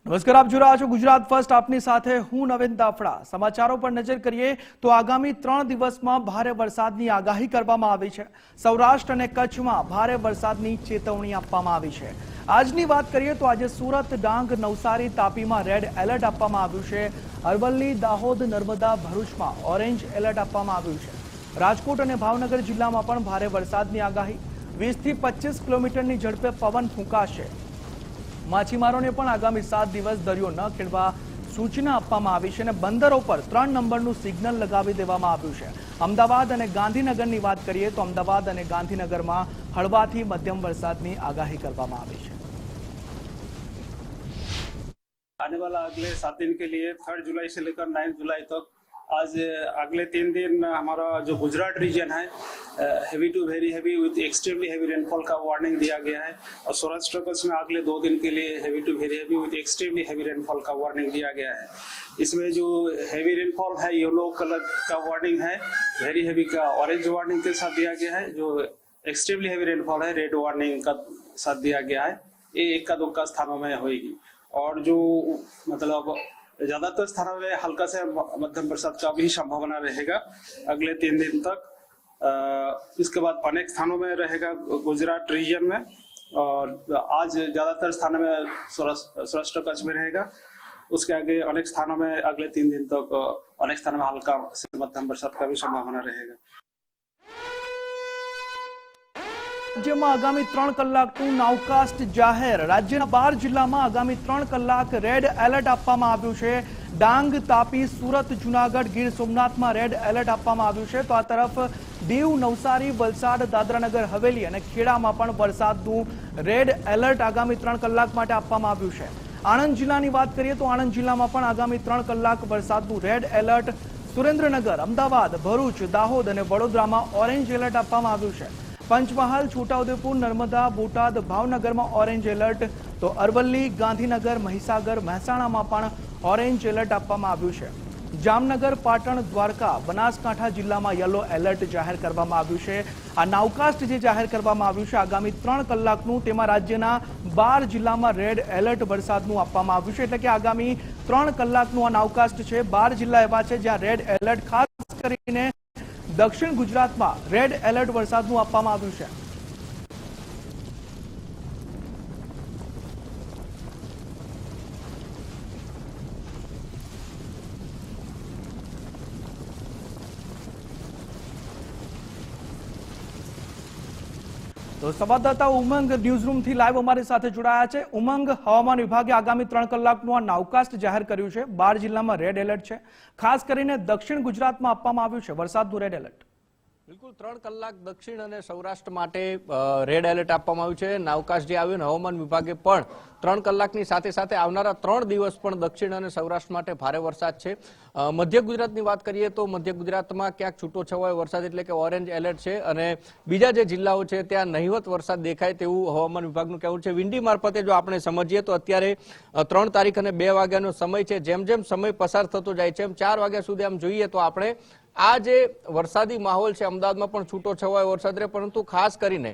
નમસ્કાર, આપ જોઈ રહ્યા છો ગુજરાત ફર્સ્ટ. આપની સાથે હું નવીન દાફડા. સમાચારો પર નજર કરીએ તો આગામી 3 દિવસમાં ભારે વરસાદની આગાહી કરવામાં આવી છે. સૌરાષ્ટ્ર અને કચ્છમાં ભારે વરસાદની ચેતવણી આપવામાં આવી છે. આજની વાત કરીએ તો આજે સુરત, ડાંગ, નવસારી, તાપીમાં રેડ એલર્ટ આપવામાં આવ્યું છે. અરવલ્લી, દાહોદ, નર્મદા, ભરૂચમાં ઓરેન્જ એલર્ટ આપવામાં આવ્યું છે. રાજકોટ અને ભાવનગર જિલ્લામાં પણ ભારે વરસાદની આગાહી. 20 થી 25 કિલોમીટરની ઝડપે પવન ફૂંકાશે. માછીમારોને પણ આગામી 7 દિવસ દરિયો ન ખેડવા સૂચના આપવામાં આવી છે અને બંદરો પર 3 નંબરનું સિગ્નલ લગાવી દેવામાં આવ્યું છે. અમદાવાદ અને ગાંધીનગરની વાત કરીએ તો અમદાવાદ અને ગાંધીનગરમાં હળવાથી મધ્યમ વરસાદની આગાહી કરવામાં આવી છે. आने वाला अगले 7 दिन के लिए 3 जुलाई से लेकर 9 जुलाई तक आज अगले 3 दिन हमारा जो गुजरात रीजन है heavy to very heavy with extremely heavy rainfall का वार्निंग दिया गया है और सौराष्ट्र कच्छ में अगले 2 दिन के लिए heavy to very heavy with extremely heavy rainfall का वार्निंग दिया गया है. इसमें जो हेवी रेनफॉल है येलो कलर का वार्निंग है, वेरी हेवी का ऑरेंज वार्निंग के साथ दिया गया है. जो एक्सट्रीमली हेवी रेनफॉल है रेड वार्निंग का साथ दिया गया है. ये इक्का दुक्का स्थानों में होगी और जो मतलब ज्यादातर स्थानों में हल्का से मध्यम बरसात का भी संभावना रहेगा अगले 3 दिन तक. इसके बाद अनेक स्थानों में रहेगा गुजरात रीजन में और आज ज्यादातर स्थानों में सौराष्ट्र कच्छ में रहेगा. उसके आगे अनेक स्थानों में अगले 3 दिन तक अनेक स्थानों में हल्का से मध्यम बरसात का भी संभावना रहेगा. રાજ્યમાં આગામી 3 કલાકનું નાવકાસ્ટ જાહેર. રાજ્યના 12 જિલ્લામાં આગામી 3 કલાક રેડ એલર્ટ આપવામાં આવ્યું છે. ડાંગ, તાપી, સુરત, જુનાગઢ, ગીર સોમનાથમાં રેડ એલર્ટ આપવામાં આવ્યું છે. તો આ તરફ દીવ, નવસારી, વલસાડ, દાદરાનગર હવેલી અને ખેડામાં પણ વરસાદનું રેડ એલર્ટ આગામી 3 કલાક માટે આપવામાં આવ્યું છે. આણંદ જિલ્લાની વાત કરીએ તો આણંદ જિલ્લામાં પણ આગામી 3 કલાક વરસાદનું રેડ એલર્ટ. સુરેન્દ્રનગર, અમદાવાદ, ભરૂચ, દાહોદ અને વડોદરામાં ઓરેન્જ એલર્ટ આપવામાં આવ્યું છે. પંચમહાલ, છોટાઉદેપુર, નર્મદા, બોટાદ, ભાવનગરમાં ઓરેન્જ એલર્ટ. તો અરવલ્લી, ગાંધીનગર, મહીસાગર, મહેસાણામાં પણ ઓરેન્જ એલર્ટ આપવામાં આવ્યું છે. જામનગર, પાટણ, દ્વારકા, બનાસકાંઠા જિલ્લામાં યલો એલર્ટ જાહેર કરવામાં આવ્યું છે. આ નાવકાસ્ટ જે જાહેર કરવામાં આવ્યું છે આગામી 3 કલાકનું, તેમાં રાજ્યના 12 જિલ્લામાં રેડ એલર્ટ વરસાદનું આપવામાં આવ્યું છે. એટલે કે આગામી 3 કલાકનું આ નાવકાસ્ટ છે. 12 જિલ્લા એવા છે જ્યાં રેડ એલર્ટ, ખાસ કરીને દક્ષિણ ગુજરાતમાં રેડ એલર્ટ વરસાદનું આપવામાં આવ્યું છે. તો સંવાદદાતા ઉમંગ ન્યૂઝરૂમથી લાઈવ અમારી સાથે જોડાયા છે. ઉમંગ, હવામાન વિભાગે આગામી 3 કલાકનું આ નાવકાસ્ટ જાહેર કર્યું છે. 12 જિલ્લામાં રેડ એલર્ટ છે. ખાસ કરીને દક્ષિણ ગુજરાતમાં આપવામાં આવ્યું છે વરસાદનું રેડ એલર્ટ. બિલકુલ 3 કલાક દક્ષિણ અને સૌરાષ્ટ્ર માટે રેડ એલર્ટ આપવામાં આવ્યું છે. નાવકાસ્ટ જે આવ્યું ને હવામાન વિભાગે પણ 3 કલાકની સાથે સાથે આવનારા 3 દિવસ પણ દક્ષિણ અને સૌરાષ્ટ્ર માટે ભારે વરસાદ છે. મધ્ય ગુજરાતની વાત કરીએ તો મધ્ય ગુજરાતમાં ક્યાંક છૂટોછવાયો વરસાદ એટલે કે ઓરેન્જ એલર્ટ છે અને બીજા જે જિલ્લાઓ છે ત્યાં નહિવત વરસાદ દેખાય તેવું હવામાન વિભાગનું કહેવું છે. વિંડી મારફતે જો આપણે સમજીએ તો અત્યારે 3 તારીખ અને 2 વાગ્યાનો સમય છે. જેમ જેમ સમય પસાર થતો જાય છે એમ 4 વાગ્યા સુધી આમ જોઈએ તો આપણે આ જે વરસાદી માહોલ છે અમદાવાદમાં પણ છૂટો છવાયો વરસાદ રહે, પરંતુ ખાસ કરીને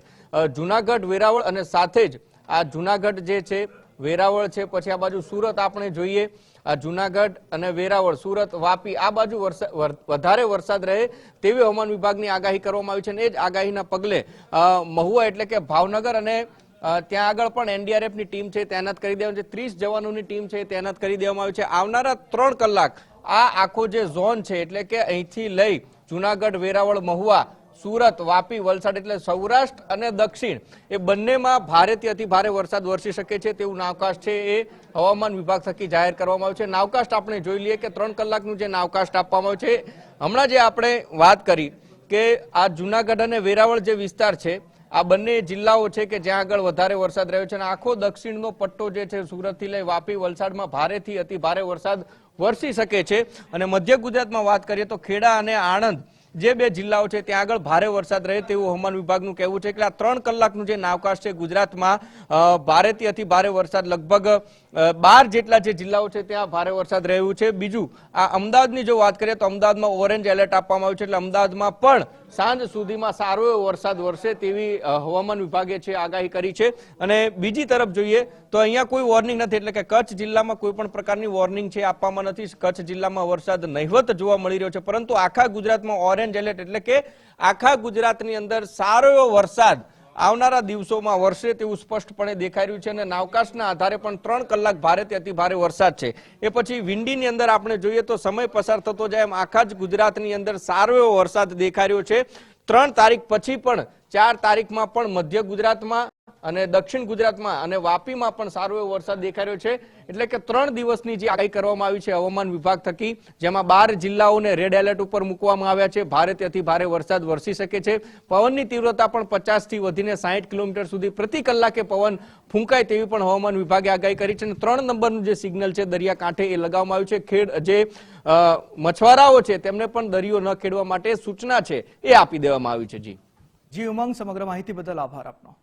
જુનાગઢ, વેરાવળ અને સાથે જ આ જુનાગઢ જે છે વેરાવળ છે, પછી આ બાજુ સુરત આપણે જોઈએ, આ જુનાગઢ અને વેરાવળ, સુરત, વાપી આ બાજુ વધારે વરસાદ રહે તેવી હવામાન વિભાગની આગાહી કરવામાં આવી છે. અને એ જ આગાહીના પગલે મહુવા એટલે કે ભાવનગર અને ત્યાં આગળ પણ એનડીઆરએફની ટીમ છે તૈનાત કરી દેવામાં છે. 30 જવાનોની ટીમ છે તૈનાત કરી દેવામાં આવી છે. આવનારા 3 કલાક આ આખો જે ઝોન છે એટલે કે અહીંથી લઈ જુનાગઢ, વેરાવળ, મહુવા, સુરત, વાપી, વલસાડ એટલે સૌરાષ્ટ્ર અને દક્ષિણ એ બંનેમાં ભારેથી અતિ ભારે વરસાદ વરસી શકે છે તેવું નાવકાસ્ટ છે એ હવામાન વિભાગ થકી જાહેર કરવામાં આવ્યું છે. નાવકાસ્ટ આપણે જોઈ લઈએ કે 3 કલાકનું જે નાવકાસ્ટ આપવામાં આવ્યું છે. હમણાં જે આપણે વાત કરી કે આ જુનાગઢ અને વેરાવળ જે વિસ્તાર છે આ બંને જિલ્લાઓ છે કે જ્યાં આગળ વધારે વરસાદ રહ્યો છે અને આખો દક્ષિણનો પટ્ટો જે છે સુરતથી લઈ વાપી, વલસાડમાં ભારેથી અતિ ભારે વરસાદ વરસી શકે છે. અને મધ્ય ગુજરાતમાં વાત કરીએ તો ખેડા અને આણંદ જે 2 જિલ્લાઓ છે ત્યાં આગળ ભારે વરસાદ રહે તેવું હવામાન વિભાગનું કહેવું છે. એટલે આ 3 કલાકનું જે નાવકાસ્ટ છે ગુજરાતમાં ભારેથી અતિ ભારે વરસાદ લગભગ 12 જેટલા જે જિલ્લાઓ છે ત્યાં ભારે વરસાદ રહ્યું છે. બીજું આ અમદાવાદની જો વાત કરીએ તો અમદાવાદમાં ઓરેન્જ એલર્ટ આપવામાં આવ્યું છે, એટલે અમદાવાદમાં પણ સાંજ સુધીમાં સારો એવો વરસાદ વરસે તેવી હવામાન વિભાગે છે આગાહી કરી છે. અને બીજી તરફ જોઈએ તો અહીંયા કોઈ વોર્નિંગ નથી, એટલે કે કચ્છ જિલ્લામાં કોઈ પણ પ્રકારની વોર્નિંગ છે આપવામાં નથી. કચ્છ જિલ્લામાં વરસાદ નહિવત જોવા મળી રહ્યો છે, પરંતુ આખા ગુજરાતમાં ઓરેન્જ એલર્ટ, એટલે કે આખા ગુજરાતની અંદર સારો એવો વરસાદ આવનારા દિવસોમાં વરસે તેવું સ્પષ્ટપણે દેખાઈ રહ્યું છે. અને નાવકાસ્ટના આધારે પણ 3 કલાક ભારેથી અતિ ભારે વરસાદ છે. એ પછી વિંડીની અંદર આપણે જોઈએ તો સમય પસાર થતો જાય એમ આખા જ ગુજરાતની અંદર સારો એવો વરસાદ દેખાઈ રહ્યો છે. 3 તારીખ પછી પણ 4 તારીખમાં પણ મધ્ય ગુજરાતમાં અને દક્ષિણ ગુજરાતમાં અને વાપીમાં પણ સારો એવો વરસાદ દેખાઈ રહ્યો છે. એટલે કે 3 દિવસની જે આગાહી કરવામાં આવી છે હવામાન વિભાગ થકી, જેમાં 12 જિલ્લાઓને રેડ એલર્ટ ઉપર મૂકવામાં આવ્યા છે. ભારેથી અતિ ભારે વરસાદ વરસી શકે છે. પવનની તીવ્રતા પણ 50 થી વધીને 60 કિલોમીટર સુધી પ્રતિ કલાકે પવન ફૂંકાય તેવી પણ હવામાન વિભાગે આગાહી કરી છે. અને 3 નંબરનું જે સિગ્નલ છે દરિયાકાંઠે એ લગાવવામાં આવ્યું છે. જે મછવારાઓ છે તેમને પણ દરિયો ન ખેડવા માટે સૂચના છે એ આપી દેવામાં આવી છે. જી ઉમંગ, સમગ્ર માહિતી બદલ આભાર આપનો.